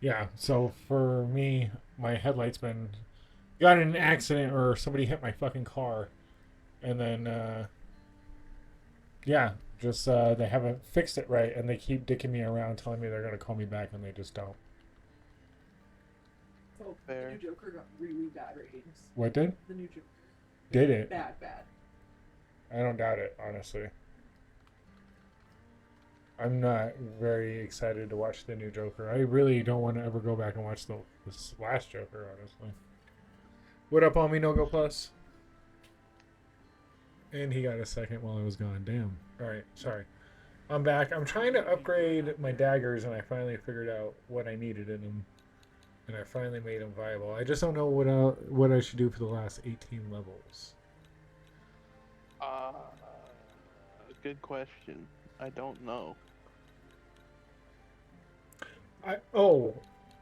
Yeah, so for me, my headlights been got in an accident or somebody hit my fucking car, and then yeah, just they haven't fixed it right, and they keep dicking me around, telling me they're gonna call me back, and they just don't. Oh, the new Fair. Joker got really bad ratings. What did? The new Joker. Did it? Bad, bad. I don't doubt it, honestly. I'm not very excited to watch the new Joker. I really don't want to ever go back and watch this last Joker, honestly. What up, Almi No Go Plus? And he got a second while I was gone. Damn. Alright, sorry. I'm back. I'm trying to upgrade my daggers, and I finally figured out what I needed in them. And I finally made them viable. I just don't know what I should do for the last 18 levels. Uh, Good question. I don't know.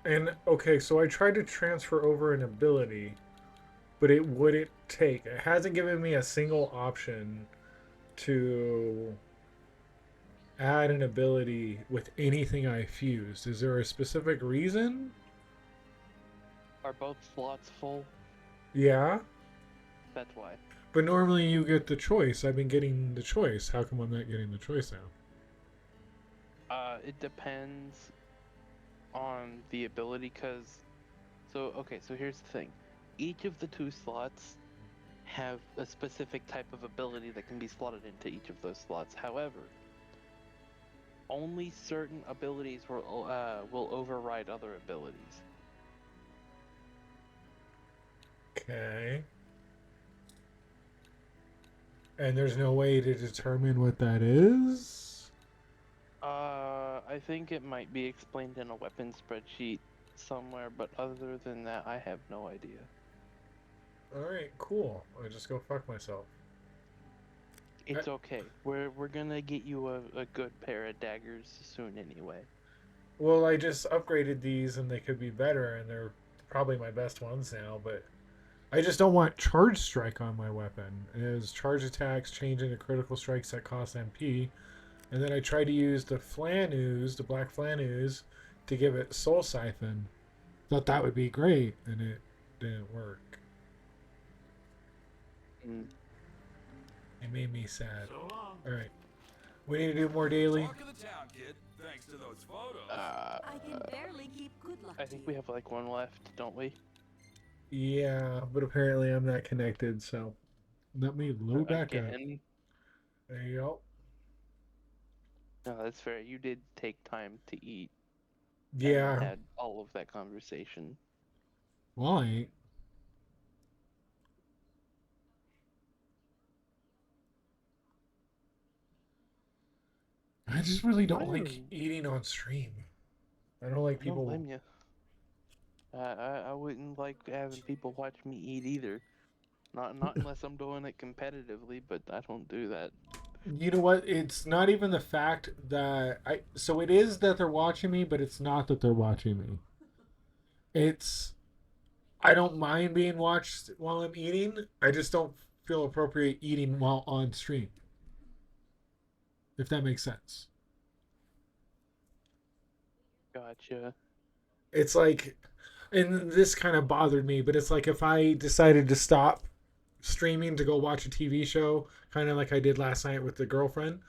And okay, so I tried to transfer over an ability, but it wouldn't take. It hasn't given me a single option to add an ability with anything I fused. Is there a specific reason? Are both slots full? Yeah, That's why. but normally you get the choice. I've been getting the choice. How come I'm not getting the choice now? It depends on the ability, so here's the thing. Each of the two slots have a specific type of ability that can be slotted into each of those slots. However, only certain abilities will override other abilities. Okay. And there's no way to determine what that is? I think it might be explained in a weapon spreadsheet somewhere, but other than that, I have no idea. Alright, cool. I'll just go fuck myself. It's okay. We're gonna get you a good pair of daggers soon anyway. Well, I just upgraded these and they could be better, and they're probably my best ones now, but I just don't want charge strike on my weapon. It has charge attacks change into critical strikes that cost MP. And then I tried to use the flan ooze, the black flan ooze, to give it soul siphon. Thought that would be great, and it didn't work. Mm. It made me sad. So long. Alright. We need to do more daily. Talk of the town, kid. Thanks to those photos. I can barely keep good luck. I think we have like one left, don't we? Yeah, but apparently I'm not connected, so let me load back up. Again? There you go. No, that's fair. You did take time to eat. Yeah. And had all of that conversation. Why? I just really don't like eating on stream. I don't like I don't people. blame you. I wouldn't like having people watch me eat either. Not unless I'm doing it competitively, but I don't do that. You know what? It's not even the fact that So it is that they're watching me, but it's not that they're watching me. It's. I don't mind being watched while I'm eating. I just don't feel appropriate eating while on stream. If that makes sense. Gotcha. It's like, and this kind of bothered me, but it's like if I decided to stop streaming to go watch a TV show, kind of like I did last night with the girlfriend,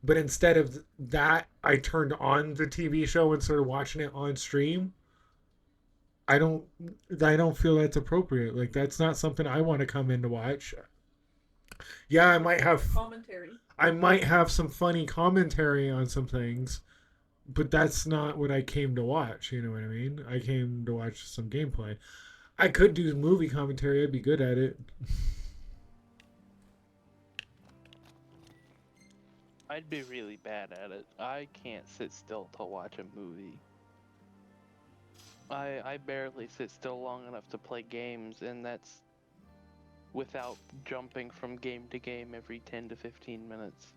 but instead of that, I turned on the TV show and started watching it on stream. I don't feel that's appropriate. Like that's not something I want to come in to watch. Yeah, I might have Commentary. I might have some funny commentary on some things, but that's not what I came to watch. You know what I mean? I came to watch some gameplay. I could do movie commentary. I'd be good at it. I'd be really bad at it. I can't sit still to watch a movie. I barely sit still long enough to play games, and that's without jumping from game to game every 10 to 15 minutes.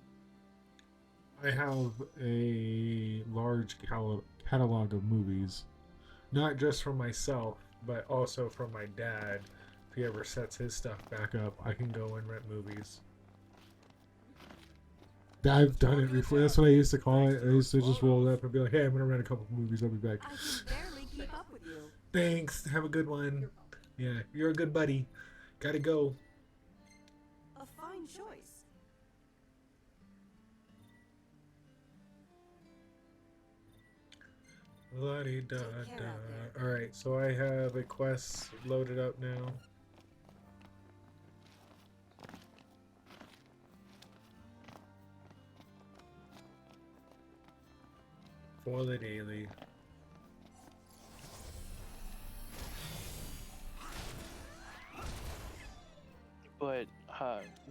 I have a large catalog of movies, not just from myself, but also from my dad. If he ever sets his stuff back up, I can go and rent movies. I've done it before. That's what I used to call it. I used to just roll it up and be like, hey, I'm going to rent a couple of movies. I'll be back. I can barely keep keep up with you. Thanks. Have a good one. Yeah, you're a good buddy. Gotta go. A fine choice. La-di-da-da. Take care out there. Alright, so I have a quest loaded up now. For the daily. But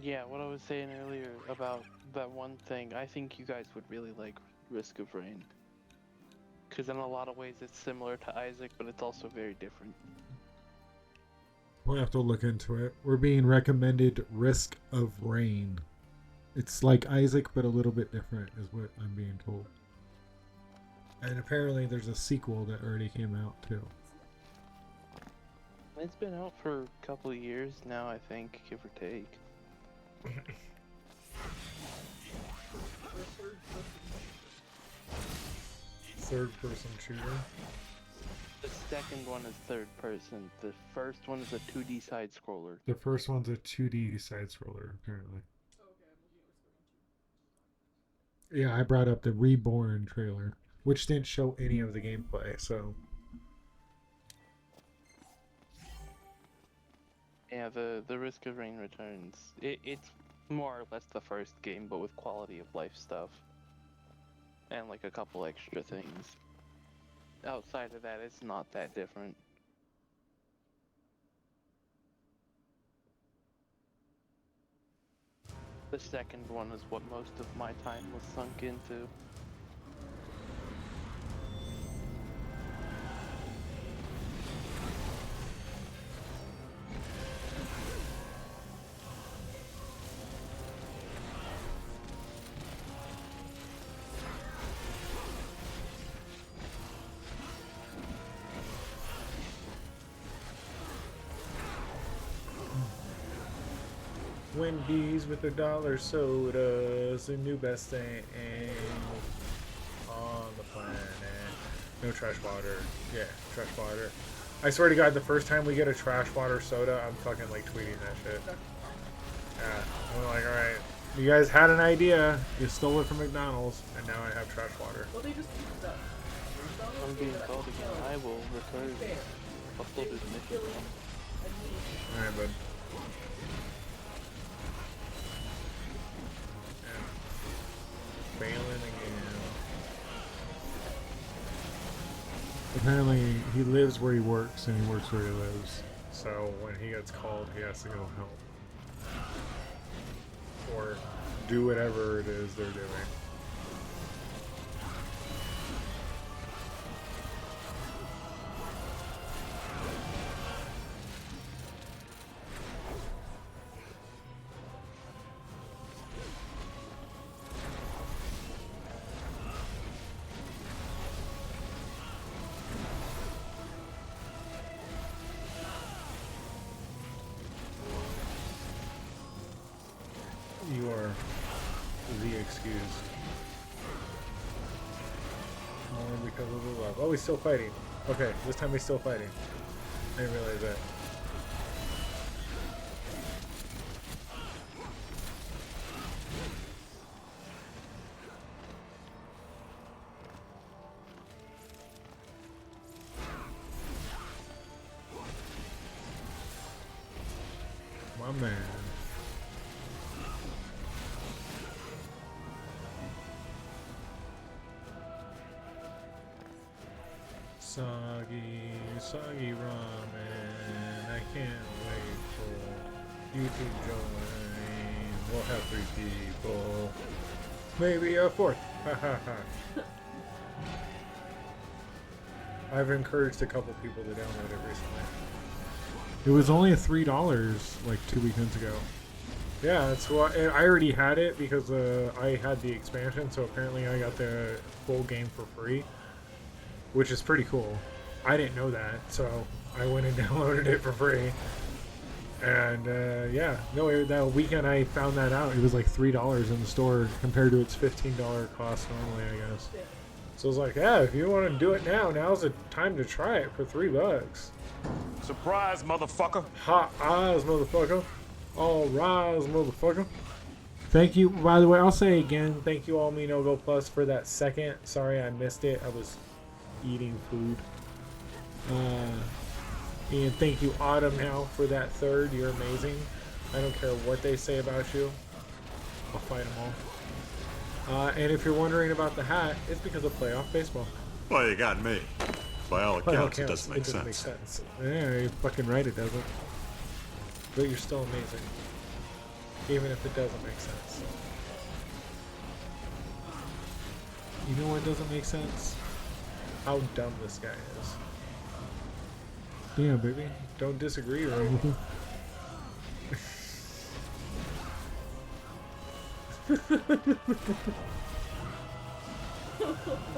yeah, what I was saying earlier about that one thing, I think you guys would really like Risk of Rain. Because in a lot of ways it's similar to Isaac, but it's also very different. We'll have to look into it. We're being recommended Risk of Rain. It's like Isaac, but a little bit different, is what I'm being told. And apparently there's a sequel that already came out, too. It's been out for a couple of years now, I think, give or take. Third-person shooter. The second one is third person. The first one is a 2D side scroller. The first one's a 2D side-scroller, apparently. Yeah, I brought up the Reborn trailer, which didn't show any of the gameplay, so... Yeah, the Risk of Rain Returns. It's more or less the first game, but with quality of life stuff. And like a couple extra things. Outside of that, it's not that different. The second one is what most of my time was sunk into. Wendy's with their dollar sodas, the new best thing on the planet. No trash water. Yeah, trash water. I swear to God, the first time we get a trash water soda, I'm fucking like tweeting that shit. Yeah, I'm like, alright, you guys had an idea, you stole it from McDonald's, and now I have trash water. Well, they just use that. I'm being called again. I will return. Uploaded mission. Alright, bud. Failing again. Apparently, he lives where he works and he works where he lives. So when he gets called, he has to go help. Or do whatever it is they're doing. You are the excused. Only because of the love. Oh, he's still fighting. Okay, this time he's still fighting. I didn't realize that. My man. Soggy ramen. I can't wait for you to join. We'll have 3 people. Maybe a 4th. Ha ha ha. I've encouraged a couple people to download it recently. It was only $3 like 2 weekends ago. Yeah, that's why I already had it because I had the expansion, so apparently I got the full game for free, which is pretty cool. I didn't know that, so I went and downloaded it for free. And yeah, no, that weekend I found that out. It was like $3 in the store compared to its $15 cost normally, I guess. So I was like, yeah, if you want to do it now, now's the time to try it for $3. Surprise, motherfucker. Hot eyes, motherfucker. All rise, motherfucker. Thank you. By the way, I'll say again, thank you, All Me No Go Plus, for that second. Sorry I missed it. I was eating food. And thank you, Autumn, now for that third. You're amazing. I don't care what they say about you. I'll fight them all. And if you're wondering about the hat, it's because of playoff baseball. Well, you got me. By all By all accounts, it doesn't make sense. sense. Yeah, you're fucking right, it doesn't. But you're still amazing. Even if it doesn't make sense. You know what doesn't make sense? How dumb this guy is. Yeah, baby. Don't disagree or anything.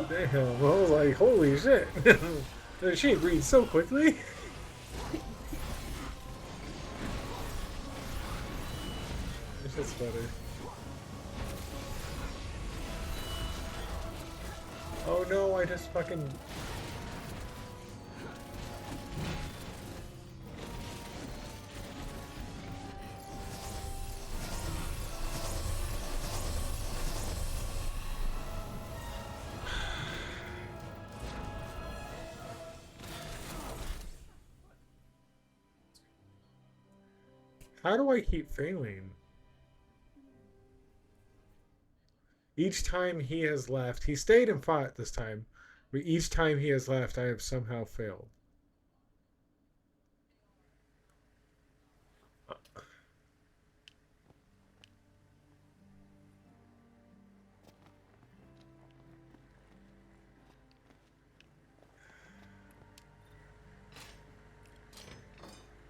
Damn, I was like, holy shit. That shit reads so quickly. It's just better. Oh no, I just fucking... How do I keep failing? Each time he has left, he stayed and fought this time, but each time he has left, I have somehow failed.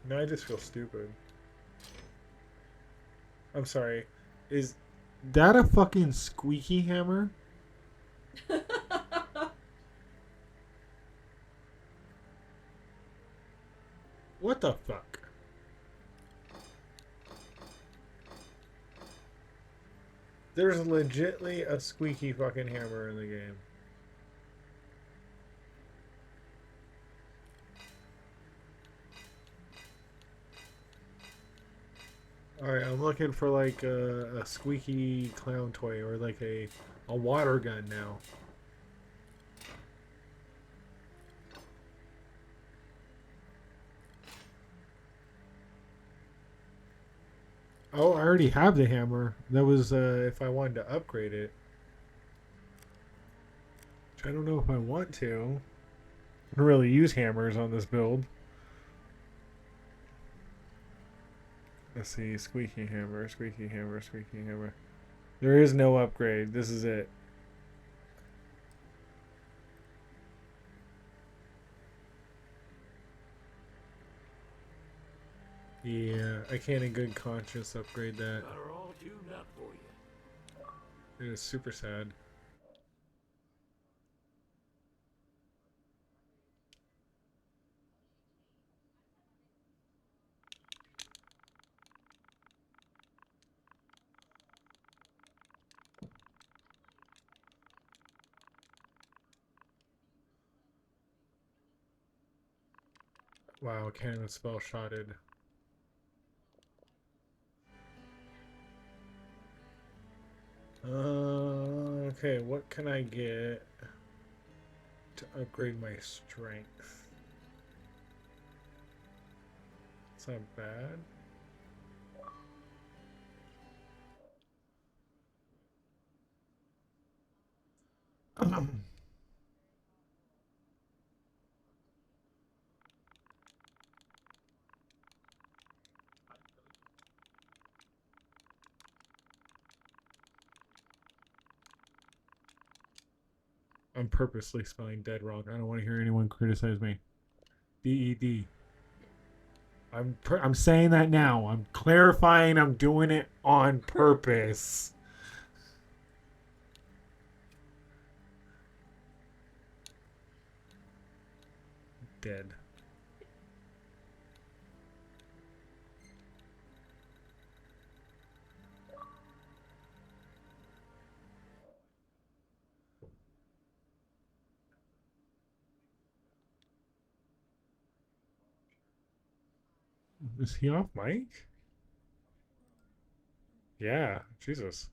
Now I just feel stupid. I'm sorry. Is that a fucking squeaky hammer? What the fuck? There's legitly a squeaky fucking hammer in the game. Alright, I'm looking for like a squeaky clown toy or like a water gun now. Oh, I already have the hammer. That was if I wanted to upgrade it. Which I don't know if I want to. I don't really use hammers on this build. Let's see, squeaky hammer, squeaky hammer, squeaky hammer. There is no upgrade. This is it. Yeah, I can't in good conscience upgrade that. Are all tuned up for you. It is super sad. Wow, can't even spell shotted. Okay, what can I get to upgrade my strength? It's not bad. I'm purposely spelling dead wrong. I don't want to hear anyone criticize me. D-E-D. I'm saying that now. I'm clarifying I'm doing it on purpose. Dead. Is he off mic? Yeah, Jesus.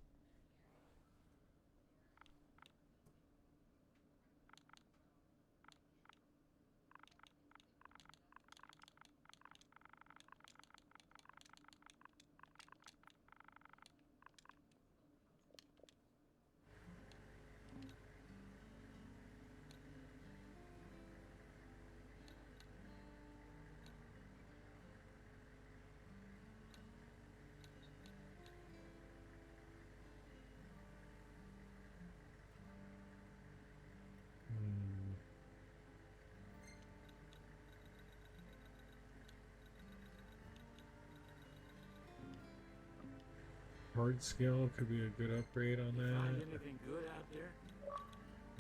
Hard skill could be a good upgrade on Find that. anything good out there?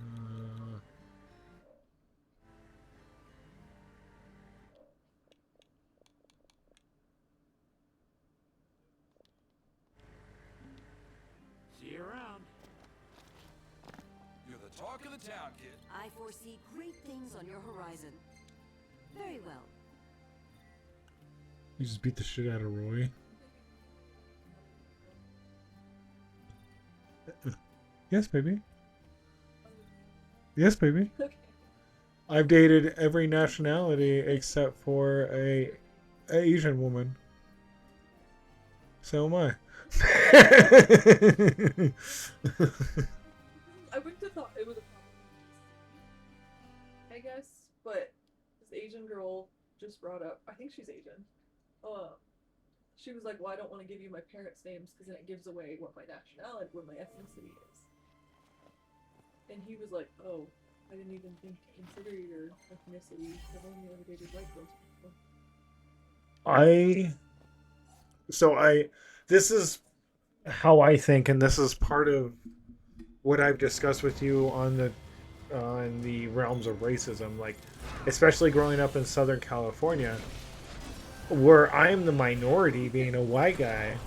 Uh, See you around. You're the talk of the town, kid. I foresee great things on your horizon. Very well. you just beat the shit out of Roy. Yes, baby. Yes, baby. Okay. I've dated every nationality except for a Asian woman. So am I. I wouldn't have thought it was a problem. I guess, but this Asian girl just brought up, I think she's Asian. She was like, well, I don't want to give you my parents' names because then it gives away what my nationality, what my ethnicity is. And he was like, oh, I didn't even think to consider your ethnicity. I've only ever dated white girls before. This is how I think, and this is part of what I've discussed with you on the realms of racism, like especially growing up in Southern California, where I'm the minority being a white guy.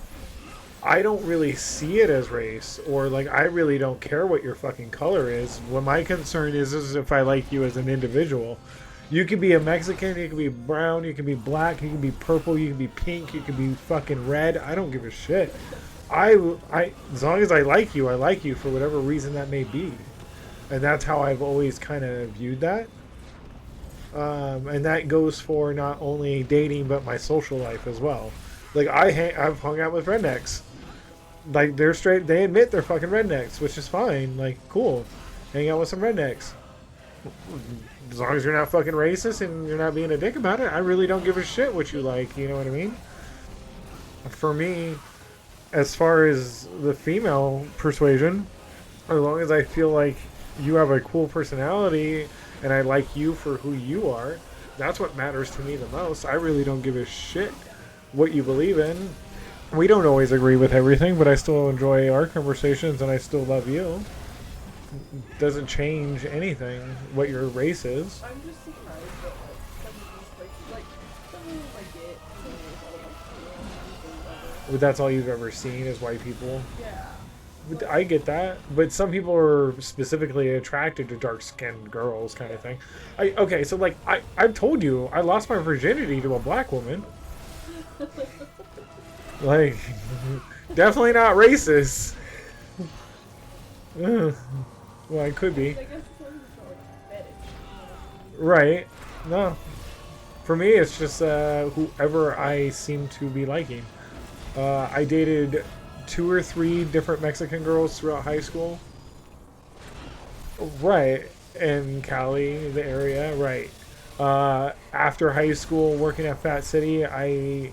I don't really see it as race, or like I really don't care what your fucking color is. What my concern is if I like you as an individual. You can be a Mexican, you can be brown, you can be black, you can be purple, you can be pink, you can be fucking red. I don't give a shit. I as long as I like you for whatever reason that may be. And that's how I've always kind of viewed that. And that goes for not only dating but my social life as well. Like I've hung out with rednecks. Like they're straight. They admit they're fucking rednecks, which is fine. Like cool, hang out with some rednecks. As long as you're not fucking racist and you're not being a dick about it, I really don't give a shit what you like. You know what I mean? For me, as far as the female persuasion, as long as I feel like you have a cool personality and I like you for who you are, that's what matters to me the most. I really don't give a shit what you believe in. We don't always agree with everything, but I still enjoy our conversations and I still love you. It doesn't change anything what your race is. I'm just surprised that some of these places, like, some of them I get, some of them it's all about feelings or whatever. But that's all you've ever seen is white people. Yeah. But I get that, but some people are specifically attracted to dark-skinned girls, kind of thing. Okay, so like I've told you, I lost my virginity to a black woman. Like, definitely not racist. Well, I could be. I guess it's not like fetish. Right. No. For me, it's just whoever I seem to be liking. I dated 2 or 3 different Mexican girls throughout high school. Right. In Cali, the area. Right. After high school, working at Fat City, I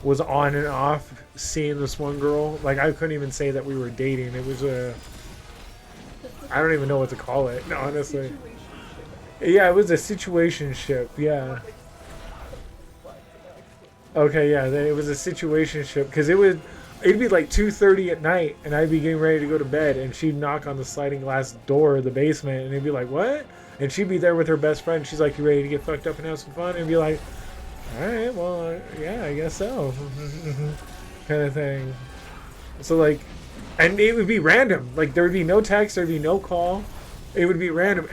was on and off seeing this one girl. Like, I couldn't even say that we were dating. It was I don't even know what to call it, honestly. Yeah, it was a situationship, yeah. Okay, yeah, it was a situationship, because it'd be like 2:30 at night, and I'd be getting ready to go to bed, and she'd knock on the sliding glass door of the basement, and it'd be like, what? And she'd be there with her best friend. She's like, you ready to get fucked up and have some fun? And be like, alright, well, yeah, I guess so. Kind of thing. So, like, and it would be random. Like, there would be no text, there would be no call. It would be random.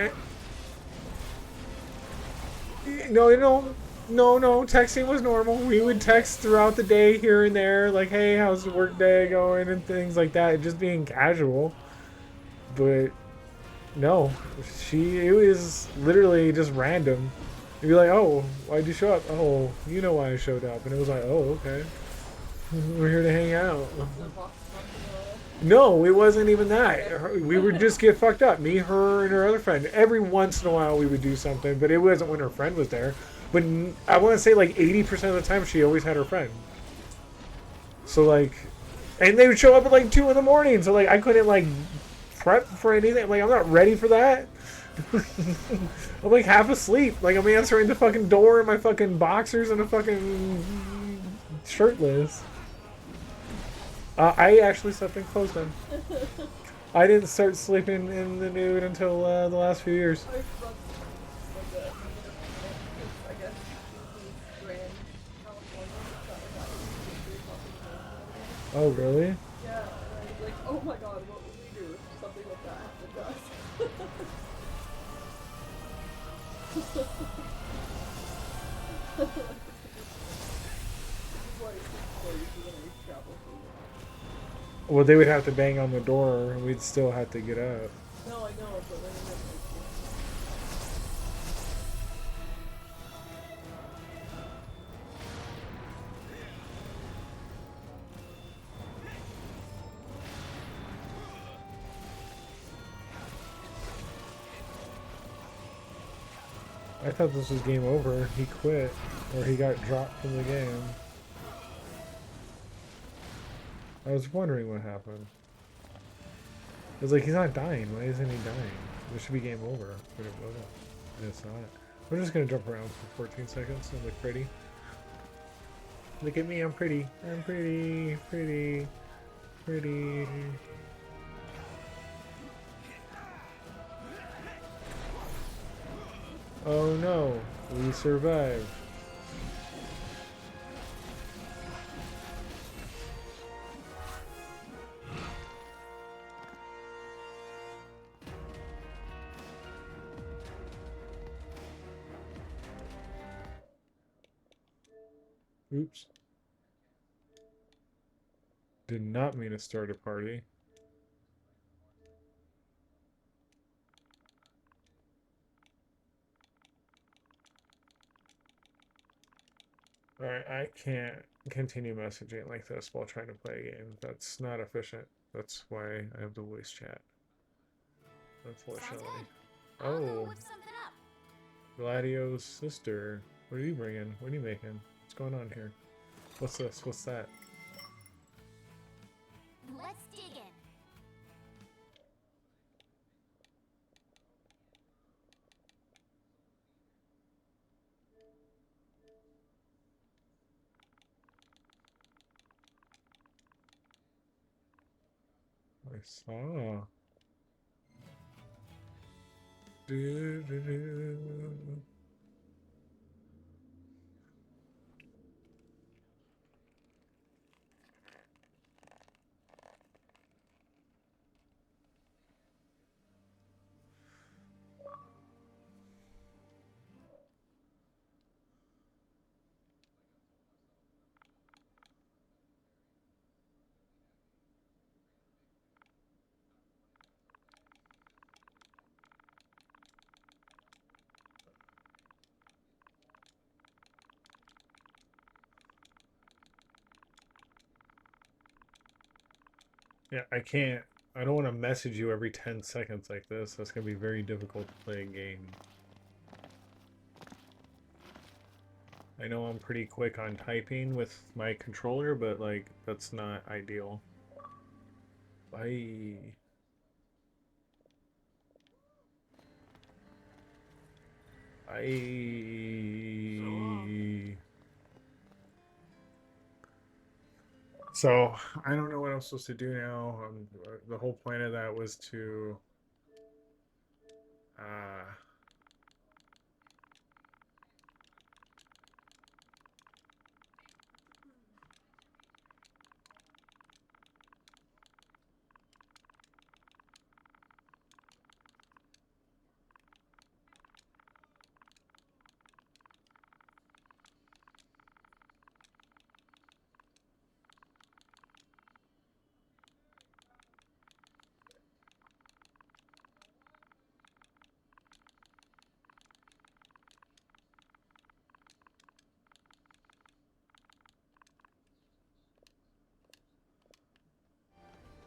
No, No, texting was normal. We would text throughout the day here and there, like, hey, how's the work day going, and things like that, just being casual. But no, it was literally just random. You'd be like, oh, why'd you show up? Oh, you know why I showed up. And it was like, oh, okay. We're here to hang out. No, it wasn't even that. We would just get fucked up. Me, her, and her other friend. Every once in a while we would do something, but it wasn't when her friend was there. But I want to say like 80% of the time she always had her friend. So like, and they would show up at like 2 in the morning. So like I couldn't like prep for anything. Like I'm not ready for that. I'm like half asleep. Like I'm answering the fucking door in my fucking boxers and a fucking shirtless. I actually slept in clothes then. I didn't start sleeping in the nude until the last few years. Oh, really? Yeah, and I was like, oh my god, what would we do if something like that happened to us? Well, they would have to bang on the door, and we'd still have to get up. No, I know, but when you I thought this was game over. He quit, or he got dropped from the game. I was wondering what happened. It was like, he's not dying. Why isn't he dying? This should be game over. But it wasn't. And it's not. We're just gonna jump around for 14 seconds and look pretty. Look at me, I'm pretty. I'm pretty, pretty, pretty. Oh no, we survived. Oops. Did not mean to start a party. Alright, I can't continue messaging like this while trying to play a game. That's not efficient. That's why I have the voice chat. Unfortunately. Oh, Gladio's sister. What are you bringing? What are you making? What's going on here? What's this? What's that? Let's dig in. I saw. Do, do, do. Yeah, I can't. I don't want to message you every 10 seconds like this. That's going to be very difficult to play a game. I know I'm pretty quick on typing with my controller, but like, that's not ideal. Bye. So, I don't know what I'm supposed to do now. The whole point of that was to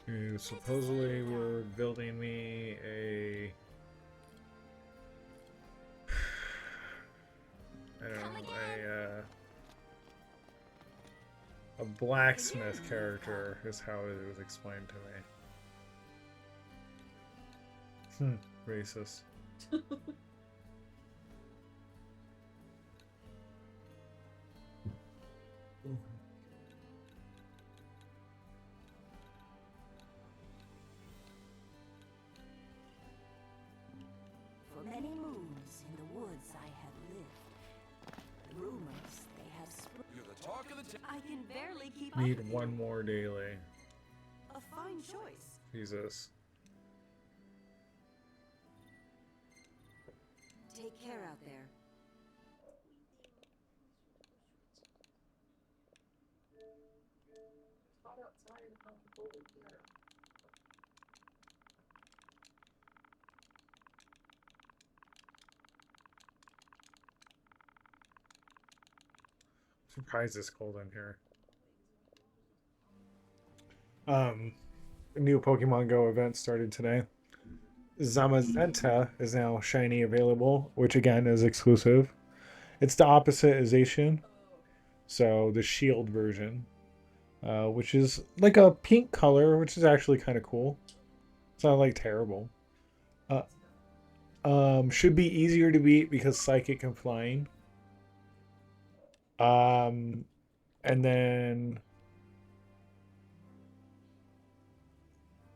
You supposedly were building me I don't know, a blacksmith character is how it was explained to me. Racist. For many moons in the woods I have lived. Rumors they have spread. You're the talk of the town. I can barely keep Need up with one you. more daily. A fine choice. Jesus. Take care out there. It's hot outside and not cold in here. Surprised it's cold in here. A new Pokemon Go event started today. Zamazenta is now shiny available, which again is exclusive. It's the opposite as Zacian, so the shield version, which is like a pink color, which is actually kind of cool. It's not like terrible. Should be easier to beat because Psychic and Flying. And then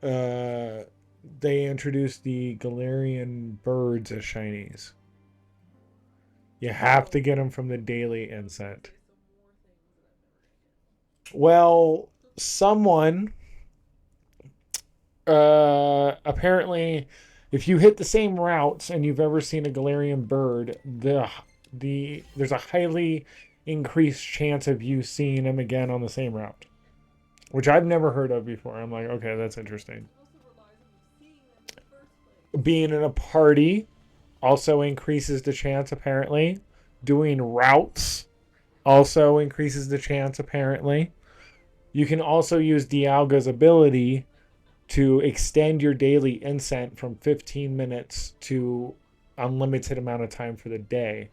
they introduced the Galarian birds as shinies. You have to get them from the daily Incent. Well, someone apparently, if you hit the same routes and you've ever seen a Galarian bird, there's a highly increased chance of you seeing them again on the same route, which I've never heard of before. I'm like, okay, that's interesting. Being in a party also increases the chance, apparently. Doing routes also increases the chance, apparently. You can also use Dialga's ability to extend your daily Incent from 15 minutes to unlimited amount of time for the day.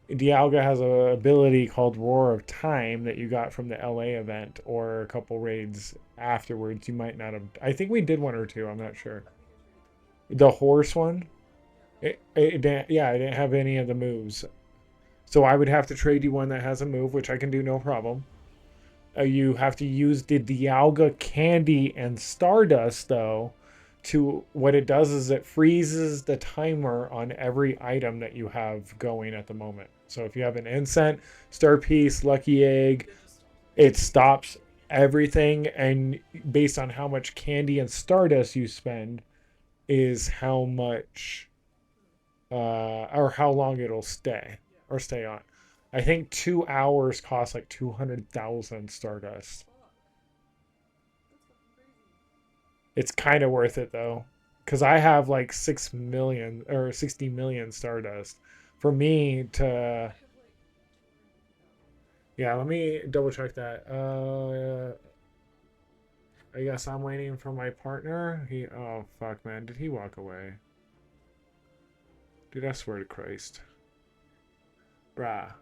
Dialga has an ability called Roar of Time that you got from the LA event or a couple raids afterwards. You might not have. I think we did one or two. I'm not sure. The horse one? It didn't have any of the moves. So I would have to trade you one that has a move, which I can do no problem. You have to use the Dialga Candy and Stardust, though. To what it does is it freezes the timer on every item that you have going at the moment. So if you have an Incent, Star Piece, Lucky Egg, it stops everything, and based on how much candy and Stardust you spend is how much or how long it'll stay on. I think 2 hours costs like 200,000 Stardust. It's kind of worth it though, because I have like 6 million or 60 million Stardust. For me to, yeah, let me double check that. I guess I'm waiting for my partner. Oh fuck, man, did he walk away? Dude, I swear to Christ, bruh.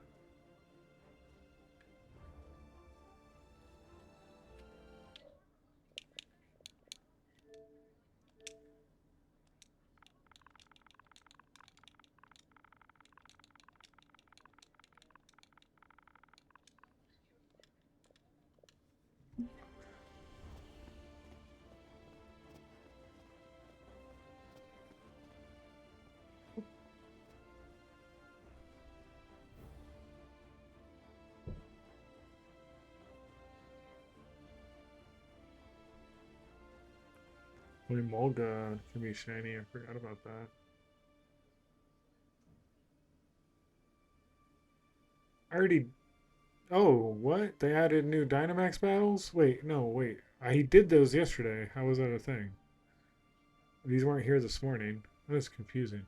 Wait, Molga can be shiny. I forgot about that. I already. Oh, what? They added new Dynamax battles? Wait, no, wait. I did those yesterday. How was that a thing? These weren't here this morning. That's confusing.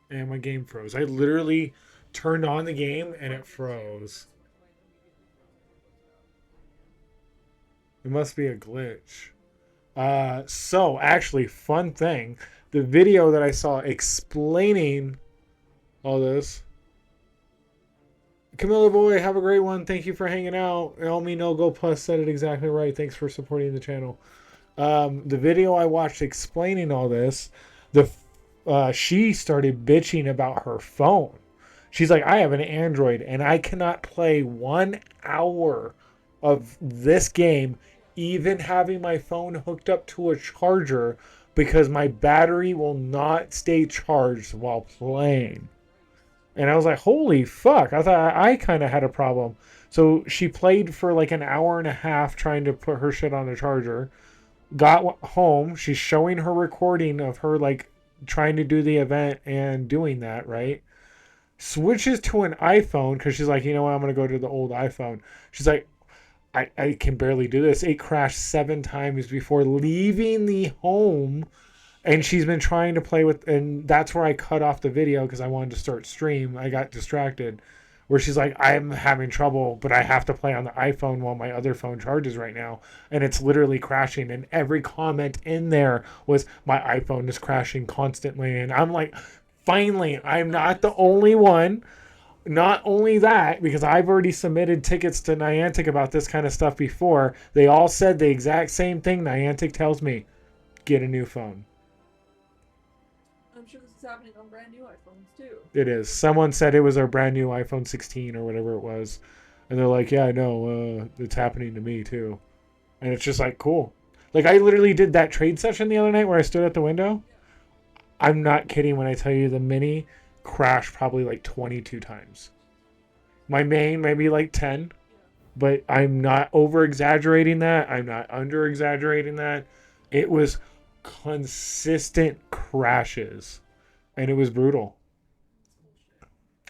And my game froze. I literally turned on the game and it froze. It must be a glitch. So actually, fun thing, the video that I saw explaining all this. Camilla boy, have a great one. Thank you for hanging out. Elmi No Go Plus said it exactly right. Thanks for supporting the channel. The video I watched explaining all this, she started bitching about her phone. She's like, I have an Android and I cannot play 1 hour of this game, even having my phone hooked up to a charger, because my battery will not stay charged while playing. And I was like, holy fuck. I thought I kind of had a problem. So she played for like an hour and a half trying to put her shit on the charger. Got home. She's showing her recording of her like trying to do the event and doing that, right? Switches to an iPhone because she's like, you know what, I'm going to go to the old iPhone. She's like, I can barely do this. It crashed 7 times before leaving the home. And she's been trying to play with, and that's where I cut off the video because I wanted to start stream. I got distracted. Where she's like, I'm having trouble, but I have to play on the iPhone while my other phone charges right now. And it's literally crashing. And every comment in there was, my iPhone is crashing constantly. And I'm like, finally, I'm not the only one. Not only that, because I've already submitted tickets to Niantic about this kind of stuff before. They all said the exact same thing Niantic tells me. Get a new phone. I'm sure this is happening on brand new iPhones too. It is. Someone said it was our brand new iPhone 16 or whatever it was. And they're like, yeah, I know. It's happening to me too. And it's just like, cool. Like, I literally did that trade session the other night where I stood at the window. I'm not kidding when I tell you the Mini crashed probably like 22 times. My main maybe like 10. But I'm not over-exaggerating that. I'm not under-exaggerating that. It was consistent crashes. And it was brutal.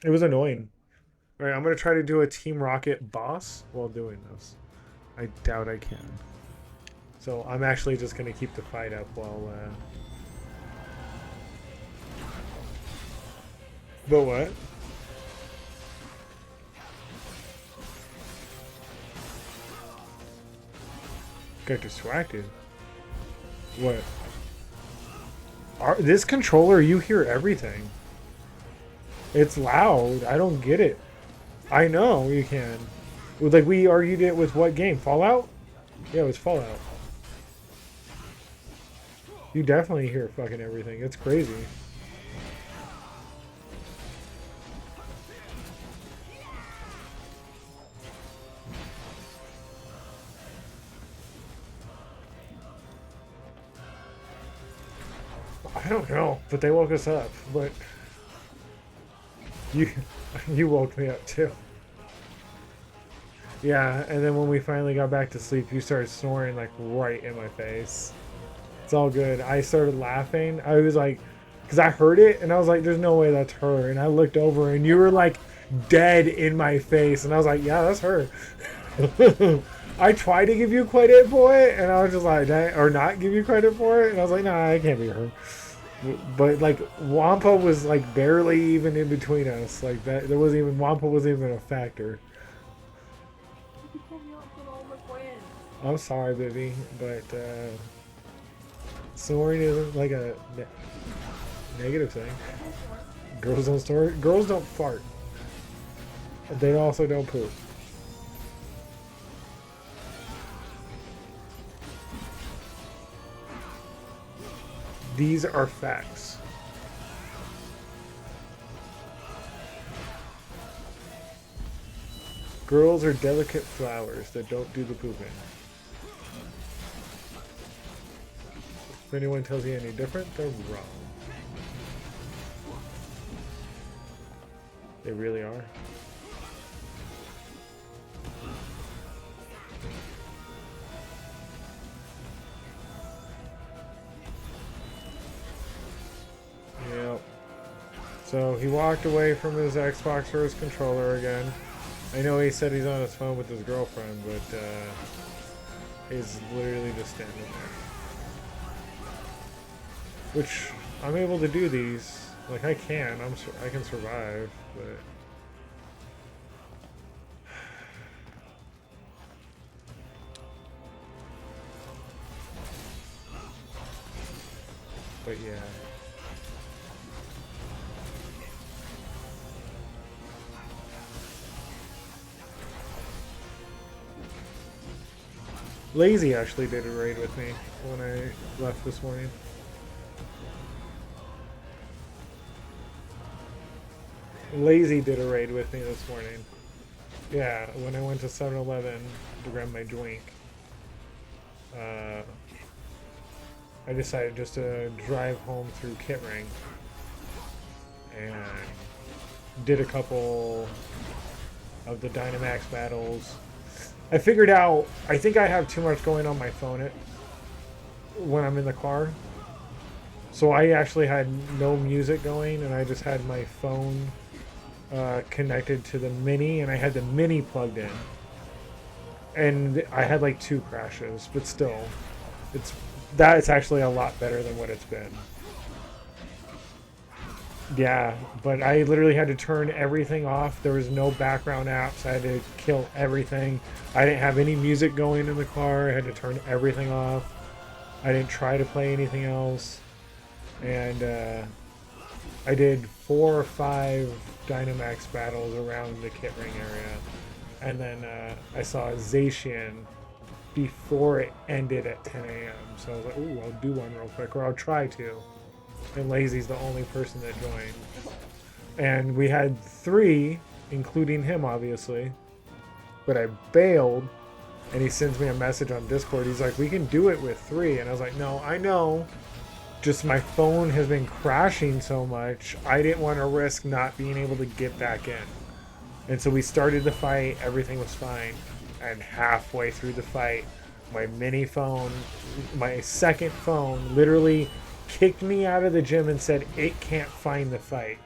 It was annoying. All right, I'm going to try to do a Team Rocket boss while doing this. I doubt I can. So I'm actually just going to keep the fight up while... But what? Got distracted. What? This controller, you hear everything. It's loud. I don't get it. I know you can. Like, we argued it with what game? Fallout? Yeah, it was Fallout. You definitely hear fucking everything. It's crazy. I don't know, but they woke us up. But you woke me up too. Yeah, and then when we finally got back to sleep, you started snoring like right in my face. It's all good. I started laughing. I was like, because I heard it and I was like, there's no way that's her. And I looked over and you were like dead in my face. And I was like, yeah, that's her. I tried to give you credit for it and I was just like, or not give you credit for it. And I was like, nah, it can't be her. But like Wampa was like barely even in between us. Like that, there wasn't even, Wampa wasn't even a factor. I'm sorry, baby, but snoring isn't like a negative thing. Girls don't snore. Girls don't fart. They also don't poop. These are facts. Girls are delicate flowers that don't do the pooping. If anyone tells you any different, they're wrong. They really are. Yep. So he walked away from his Xbox or his controller again. I know he said he's on his phone with his girlfriend, but he's literally just standing there. Which I'm able to do these. Like I can. I can survive, but But yeah. Lazy actually did a raid with me when I left this morning. Lazy did a raid with me this morning. Yeah, when I went to 7-Eleven to grab my drink. I decided just to drive home through Kittring and did a couple of the Dynamax battles. I figured out, I think I have too much going on my phone when I'm in the car. So I actually had no music going, and I just had my phone connected to the Mini, and I had the Mini plugged in. And I had like 2 crashes, but still, it's actually a lot better than what it's been. Yeah, but I literally had to turn everything off. There was no background apps. I had to kill everything. I didn't have any music going in the car. I had to turn everything off. I didn't try to play anything else. And I did 4 or 5 Dynamax battles around the Kittring area. And then I saw Zacian before it ended at 10 a.m. So I was like, ooh, I'll do one real quick, or I'll try to. And Lazy's the only person that joined. And we had 3, including him, obviously. But I bailed, and he sends me a message on Discord. He's like, we can do it with 3. And I was like, no, I know. Just my phone has been crashing so much, I didn't want to risk not being able to get back in. And so we started the fight, everything was fine. And halfway through the fight, my mini phone, my second phone, literally kicked me out of the gym and said it can't find the fight.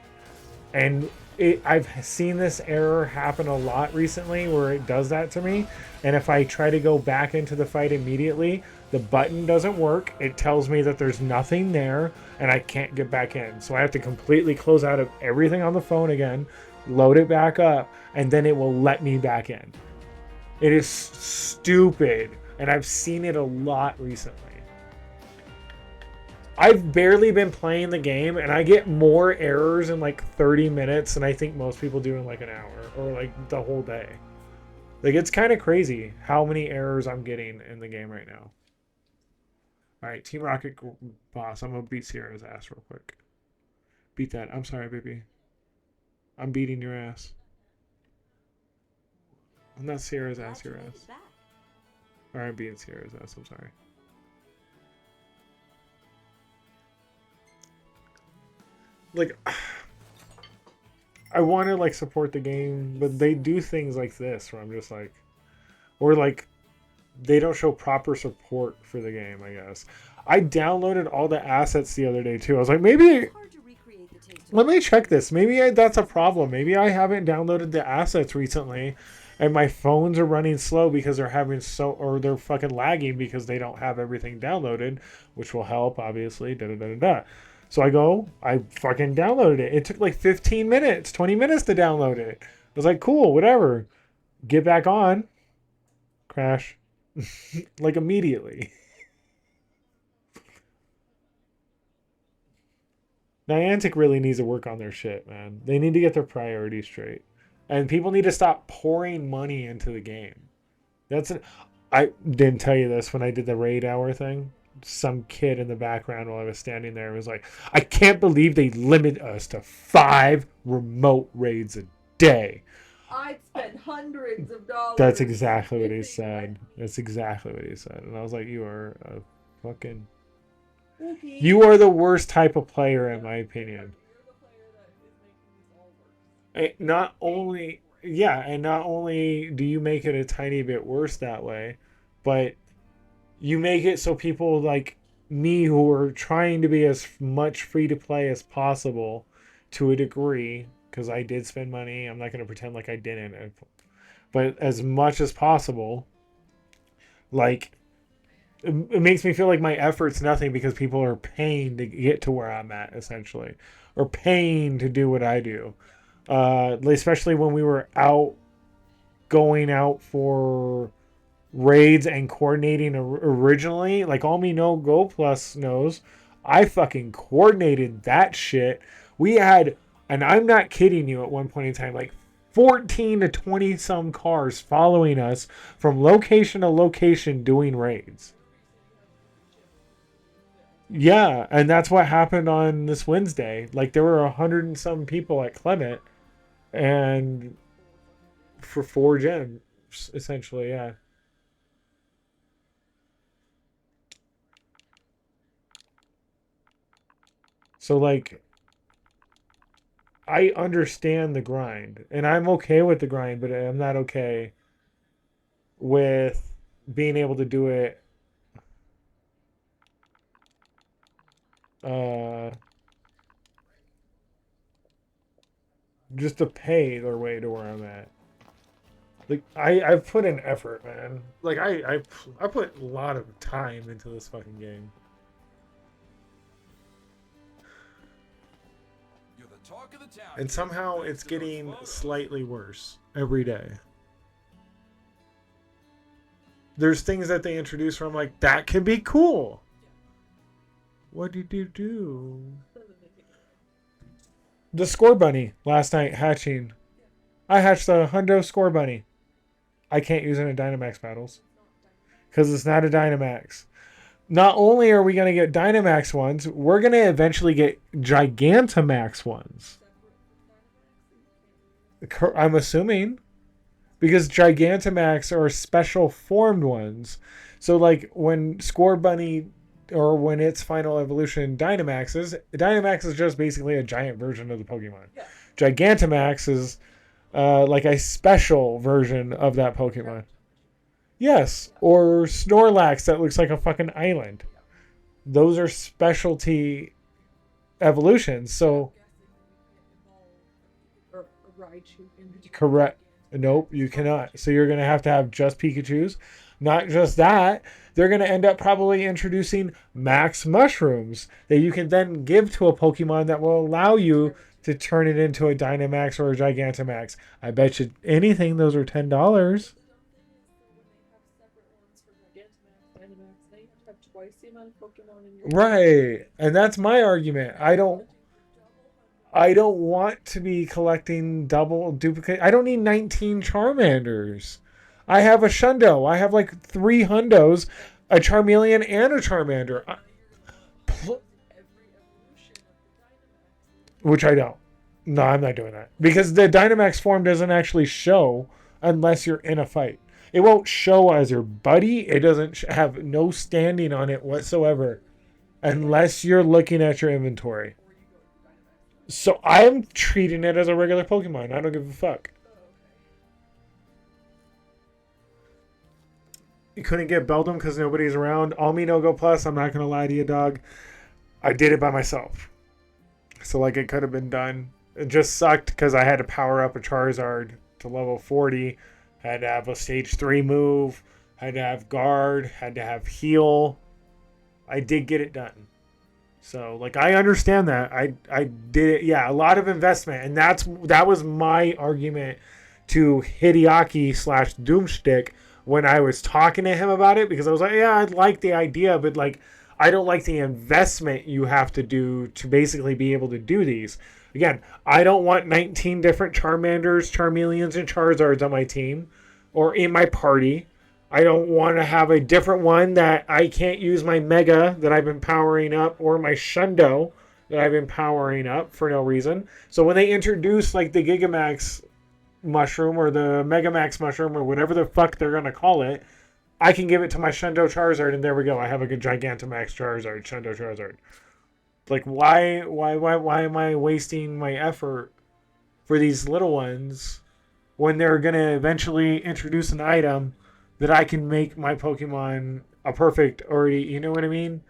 And I've seen this error happen a lot recently where it does that to me. And if I try to go back into the fight immediately, the button doesn't work. It tells me that there's nothing there and I can't get back in. So I have to completely close out of everything on the phone again, load it back up, and then it will let me back in. It is stupid, and I've seen it a lot recently. I've barely been playing the game, and I get more errors in like 30 minutes than I think most people do in like an hour or like the whole day. Like, it's kind of crazy how many errors I'm getting in the game right now. All right, Team Rocket boss. I'm going to beat Sierra's ass real quick. Beat that. I'm sorry, baby. I'm beating your ass. I'm not Sierra's ass, your ass. Or I'm beating Sierra's ass. I'm sorry. Like, I want to like support the game, but they do things like this where I'm just like, or like they don't show proper support for the game, I guess. I downloaded all the assets the other day too. I was like, maybe let me check this. Maybe that's a problem. Maybe I haven't downloaded the assets recently and my phones are running slow because they're having or they're fucking lagging because they don't have everything downloaded, which will help obviously. So I fucking downloaded it. It took like 15 minutes, 20 minutes to download it. I was like, cool, whatever. Get back on. Crash. Like immediately. Niantic really needs to work on their shit, man. They need to get their priorities straight. And people need to stop pouring money into the game. I didn't tell you this when I did the raid hour thing. Some kid in the background while I was standing there was like, I can't believe they limit us to 5 remote raids a day. I'd spend hundreds of dollars. That's exactly what he said. That's exactly what he said. And I was like, you are a fucking... Okay. You are the worst type of player, in my opinion. You're the player that is making this all worse. Not only do you make it a tiny bit worse that way, but you make it so people like me who are trying to be as much free to play as possible to a degree, because I did spend money. I'm not going to pretend like I didn't. But as much as possible, like, it makes me feel like my effort's nothing because people are paying to get to where I'm at, essentially. Or paying to do what I do. Especially when we were going out for raids and coordinating originally. Like, All Me No Go Plus knows, I fucking coordinated that shit. We had, and I'm not kidding you, at one point in time, like 14 to 20 some cars following us from location to location doing raids. Yeah, and that's what happened on this Wednesday. Like, there were 100 and some people at Clement, and for 4 gems, essentially, yeah. So, like, I understand the grind, and I'm okay with the grind, but I'm not okay with being able to do it just to pay their way to where I'm at. Like, I've put in effort, man. Like, I put a lot of time into this fucking game. You're the talk of the town. And somehow it's getting slightly worse every day. There's things that they introduce where I'm like, that can be cool. What did you do? The score bunny last night hatching. I hatched a hundo score bunny. I can't use it in Dynamax battles because it's not a Dynamax. Not only are we going to get Dynamax ones, we're going to eventually get Gigantamax ones. I'm assuming. Because Gigantamax are special formed ones. So, like, when Score Bunny, or when its final evolution Dynamax is just basically a giant version of the Pokemon. Yeah. Gigantamax is like a special version of that Pokemon. Yes, or Snorlax that looks like a fucking island. Those are specialty evolutions. So, correct. Nope, you cannot. So you're going to have just Pikachus. Not just that, they're going to end up probably introducing max mushrooms that you can then give to a Pokemon that will allow you to turn it into a Dynamax or a Gigantamax. I bet you anything those are $10. Right. And that's my argument. I don't want to be collecting double duplicate. I don't need 19 Charmanders. I have a Shundo. I have like 3 Hundos, a Charmeleon, and a Charmander. Which I don't. No, I'm not doing that. Because the Dynamax form doesn't actually show unless you're in a fight. It won't show as your buddy. It doesn't have no standing on it whatsoever unless you're looking at your inventory. So I'm treating it as a regular Pokemon. I don't give a fuck. You couldn't get Beldum because nobody's around. All me no go plus. I'm not going to lie to you, dog. I did it by myself. So, like, it could have been done. It just sucked because I had to power up a Charizard to level 40. Had to have a stage 3 move. Had to have guard. Had to have heal. I did get it done. So, like, I understand that. I did it. Yeah, a lot of investment. And that was my argument to Hideaki / Doomstick when I was talking to him about it. Because I was like, yeah, I like the idea. But, like, I don't like the investment you have to do to basically be able to do these. Again, I don't want 19 different Charmanders, Charmeleons, and Charizards on my team. Or in my party. I don't want to have a different one that I can't use my Mega that I've been powering up or my Shundo that I've been powering up for no reason. So when they introduce like the Gigamax mushroom or the Megamax mushroom or whatever the fuck they're going to call it, I can give it to my Shundo Charizard and there we go. I have a good Gigantamax Charizard, Shundo Charizard. Like why am I wasting my effort for these little ones when they're going to eventually introduce an item that I can make my Pokemon a perfect already, you know what I mean?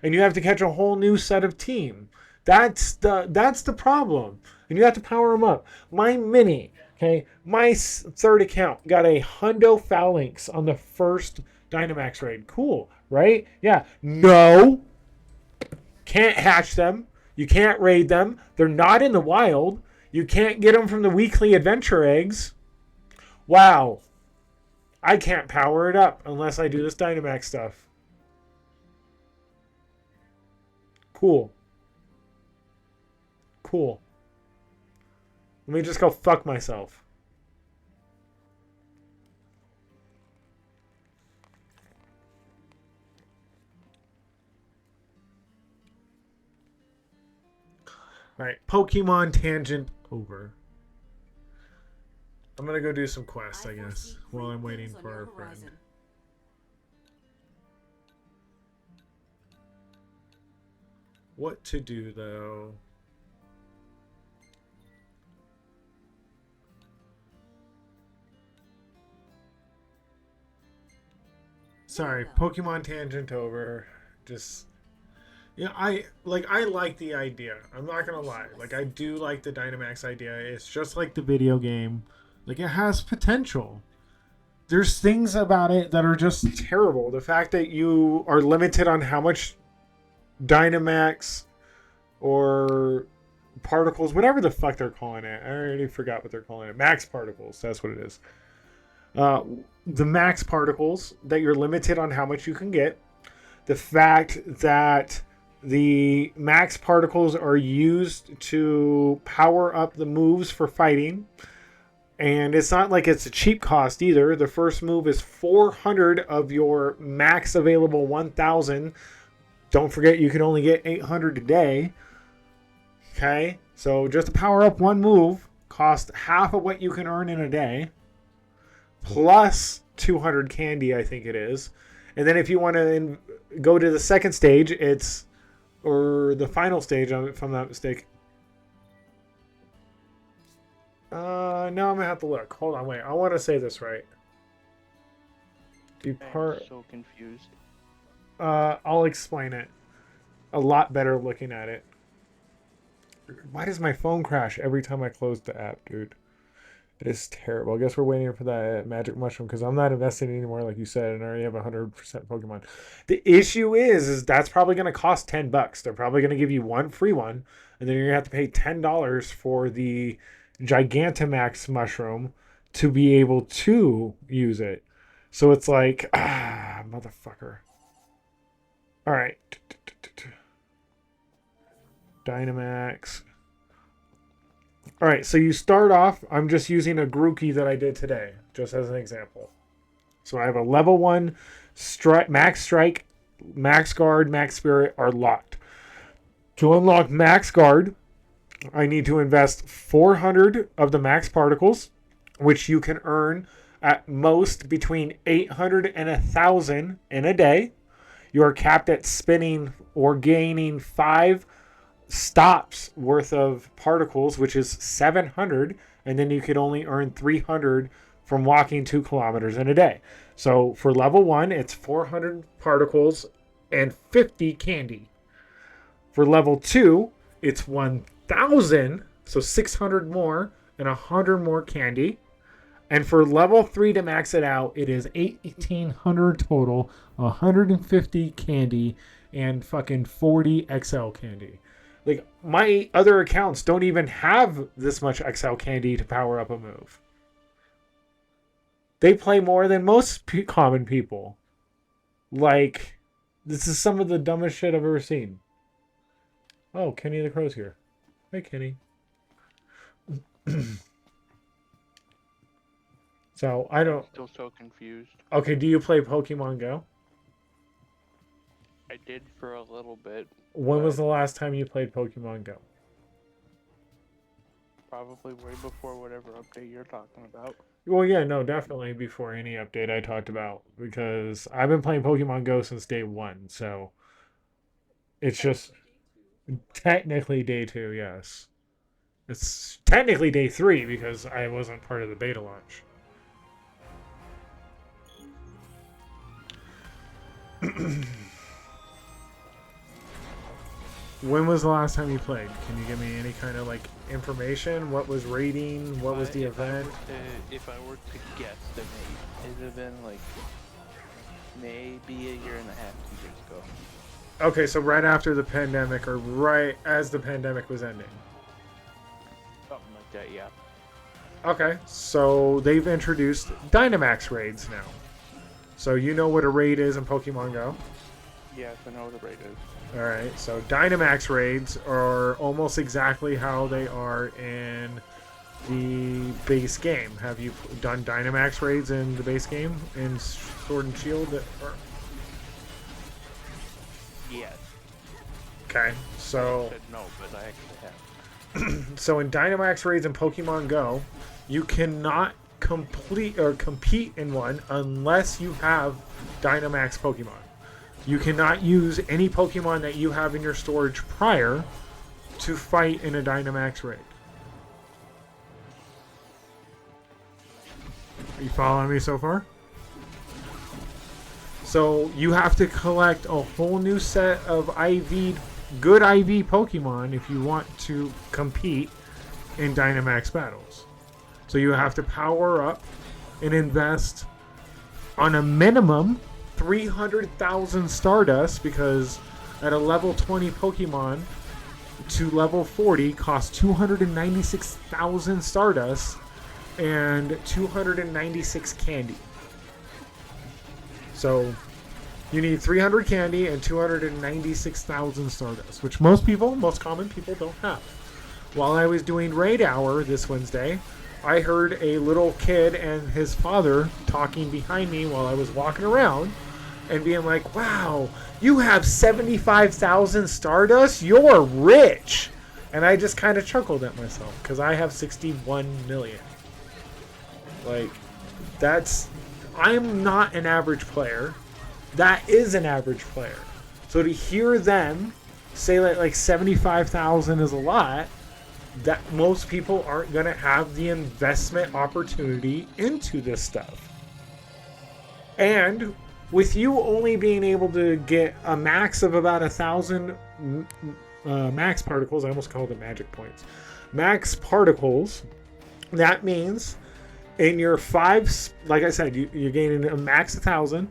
And you have to catch a whole new set of team. That's the problem. And you have to power them up. My mini, okay, my third account got a Hundo Phalanx on the first Dynamax raid. Cool, right? Yeah. No. Can't hatch them. You can't raid them. They're not in the wild. You can't get them from the weekly adventure eggs. Wow. I can't power it up unless I do this Dynamax stuff. Cool. Cool. Let me just go fuck myself. Alright, Pokemon tangent over. I'm gonna go do some quests, I guess, while I'm waiting for our friend. What to do, though? Sorry, Pokemon tangent over. Just... Yeah, I like the idea. I'm not gonna lie. Like, I do like the Dynamax idea. It's just like the video game. Like, it has potential. There's things about it that are just terrible. The fact that you are limited on how much Dynamax or particles, whatever the fuck they're calling it. I already forgot what they're calling it. Max particles. That's what it is. The max particles, that you're limited on how much you can get. The fact that the max particles are used to power up the moves for fighting. And it's not like it's a cheap cost either. The first move is 400 of your max available 1,000. Don't forget you can only get 800 a day. Okay? So just to power up one move costs half of what you can earn in a day. Plus 200 candy, I think it is. And then if you want to go to the second stage, or the final stage, if I'm not mistaken. Now I'm going to have to look. Hold on, wait. I want to say this right. I'm so confused. I'll explain it. A lot better looking at it. Why does my phone crash every time I close the app, dude? It is terrible. I guess we're waiting for that magic mushroom because I'm not investing anymore, like you said, and I already have 100% Pokemon. The issue is that's probably going to cost $10. They're probably going to give you one free one, and then you're going to have to pay $10 for the Gigantamax mushroom to be able to use it. So it's like, motherfucker. All right. Dynamax. All right, so you start off, I'm just using a Grookey that I did today, just as an example. So I have a level 1 Max Strike, Max Guard, Max Spirit are locked. To unlock Max Guard, I need to invest 400 of the Max Particles, which you can earn at most between 800 and 1,000 in a day. You are capped at spinning or gaining 5 stops worth of particles, which is 700, and then you could only earn 300 from walking 2 kilometers in a day. So for level 1, it's 400 particles and 50 candy. For level 2, it's 1,000, so 600 more and 100 more candy. And for level 3 to max it out, it is 1,800 total, 150 candy, and fucking 40 XL candy. Like, my other accounts don't even have this much XL candy to power up a move. They play more than most common people. Like, this is some of the dumbest shit I've ever seen. Oh, Kenny the Crow's here. Hey, Kenny. So, I don't... I'm still so confused. Okay, do you play Pokemon Go? I did for a little bit. When was the last time you played Pokemon Go? Probably way before whatever update you're talking about. Well, yeah, no, definitely before any update I talked about. Because I've been playing Pokemon Go since day 1, so... It's just... Technically day 2, yes. It's technically day 3 because I wasn't part of the beta launch. When was the last time you played? Can you give me any kind of like information? What was rating? What was the event? If I were to guess, then it would have been like maybe a year and a half, 2 years ago. Okay, so right after the pandemic, or right as the pandemic was ending. Something like that, yeah. Okay, so they've introduced Dynamax raids now. So you know what a raid is in Pokemon Go? Yes, I know what a raid is. All right, so Dynamax raids are almost exactly how they are in the base game. Have you done Dynamax raids in the base game in Sword and Shield? Yes. Okay, I so said no, but I actually have. so in Dynamax raids in Pokemon Go, you cannot complete or compete in one unless you have Dynamax Pokemon. You cannot use any Pokemon that you have in your storage prior to fight in a Dynamax raid. Are you following me so far? So you have to collect a whole new set of good IV Pokemon if you want to compete in Dynamax battles. So you have to power up and invest on a minimum 300,000 Stardust, because at a level 20 Pokemon to level 40 costs 296,000 Stardust and 296 candy. So you need 300 candy and 296,000 Stardust, which most common people don't have. While I was doing Raid Hour this Wednesday, I heard a little kid and his father talking behind me while I was walking around and being like, wow, you have 75,000 Stardust? You're rich! And I just kind of chuckled at myself because I have 61 million. Like, I'm not an average player. That is an average player. So to hear them say like 75,000 is a lot, that most people aren't going to have the investment opportunity into this stuff. And with you only being able to get a max of about 1,000 max particles, I almost called it magic points, max particles, that means in your 5, like I said, you're gaining a max 1,000.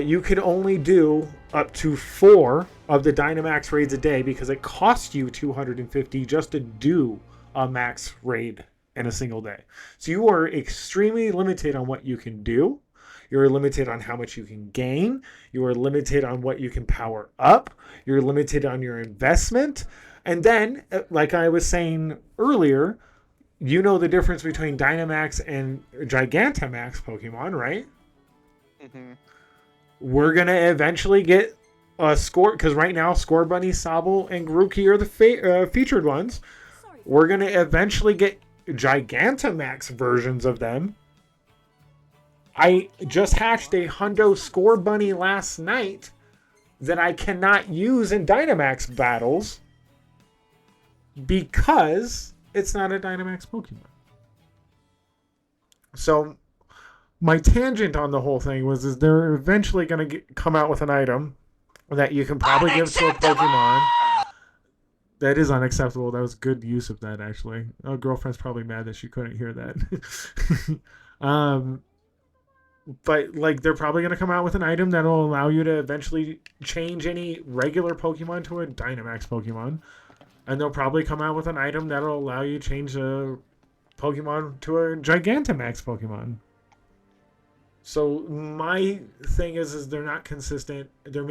You can only do up to 4 of the Dynamax raids a day because it costs you 250 just to do a max raid in a single day. So you are extremely limited on what you can do. You're limited on how much you can gain. You are limited on what you can power up. You're limited on your investment. And then, like I was saying earlier, you know the difference between Dynamax and Gigantamax Pokemon, right? Mm-hmm. We're going to eventually get a score, because right now Score Bunny, Sobble, and Grookey are the featured ones. We're going to eventually get Gigantamax versions of them. I just hatched a Hundo Score Bunny last night that I cannot use in Dynamax battles because it's not a Dynamax Pokemon. So my tangent on the whole thing is they're eventually going to come out with an item that you can probably give to a Pokemon. That is unacceptable. That was good use of that, actually. Oh, girlfriend's probably mad that she couldn't hear that. But like, they're probably going to come out with an item that will allow you to eventually change any regular Pokemon to a Dynamax Pokemon. And they'll probably come out with an item that will allow you to change a Pokemon to a Gigantamax Pokemon. So my thing is they're not consistent. They're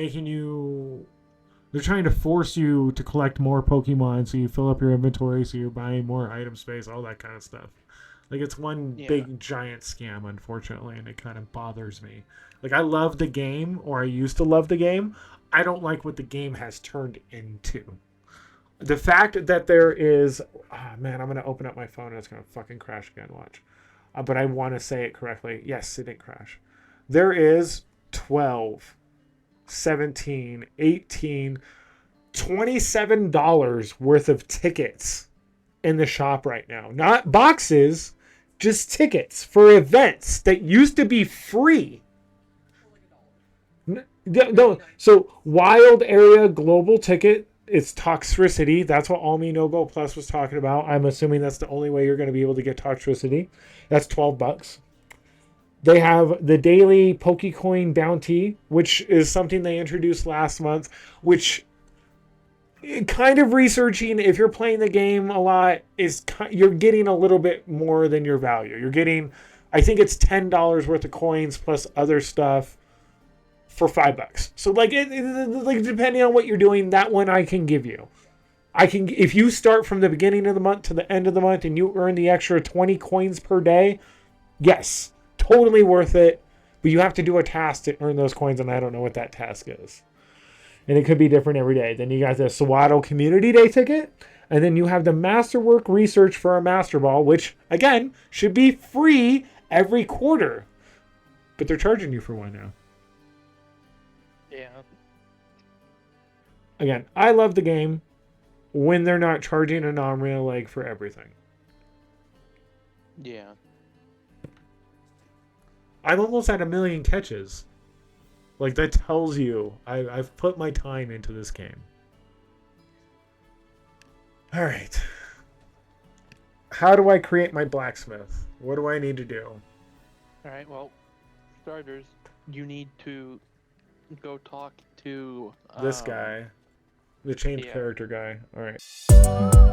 trying to force you to collect more Pokemon so you fill up your inventory, so you're buying more item space, all that kind of stuff. Like, it's one big giant scam, unfortunately, and it kind of bothers me. Like, I love the game, or I used to love the game. I don't like what the game has turned into. The fact that there is... Oh, man, I'm going to open up my phone and it's going to fucking crash again, watch. But I want to say it correctly. Yes, it didn't crash. There is 12, 17, 18, $27 worth of tickets in the shop right now. Not boxes, just tickets for events that used to be free. No, so Wild Area Global Ticket, it's Toxtricity. That's what AllMight No Go Plus was talking about. I'm assuming that's the only way you're going to be able to get Toxtricity. That's $12. They have the daily Pokecoin bounty, which is something they introduced last month, which kind of researching, if you're playing the game a lot, you're getting a little bit more than your value. You're getting, I think it's $10 worth of coins plus other stuff for $5. So like, like depending on what you're doing, that one I can give you. I can, if you start from the beginning of the month to the end of the month and you earn the extra 20 coins per day, yes, totally worth it. But you have to do a task to earn those coins, and I don't know what that task is. And it could be different every day. Then you got the Swaddle Community Day ticket, and then you have the Masterwork Research for a Master Ball, which again should be free every quarter, but they're charging you for one now. Yeah. Again, I love the game when they're not charging an arm rail leg for everything. Yeah. I'm almost at 1 million catches. Like, that tells you I've put my time into this game. Alright. How do I create my blacksmith? What do I need to do? Alright, well, starters, you need to go talk to... This guy. The changed yeah. character guy. Alright.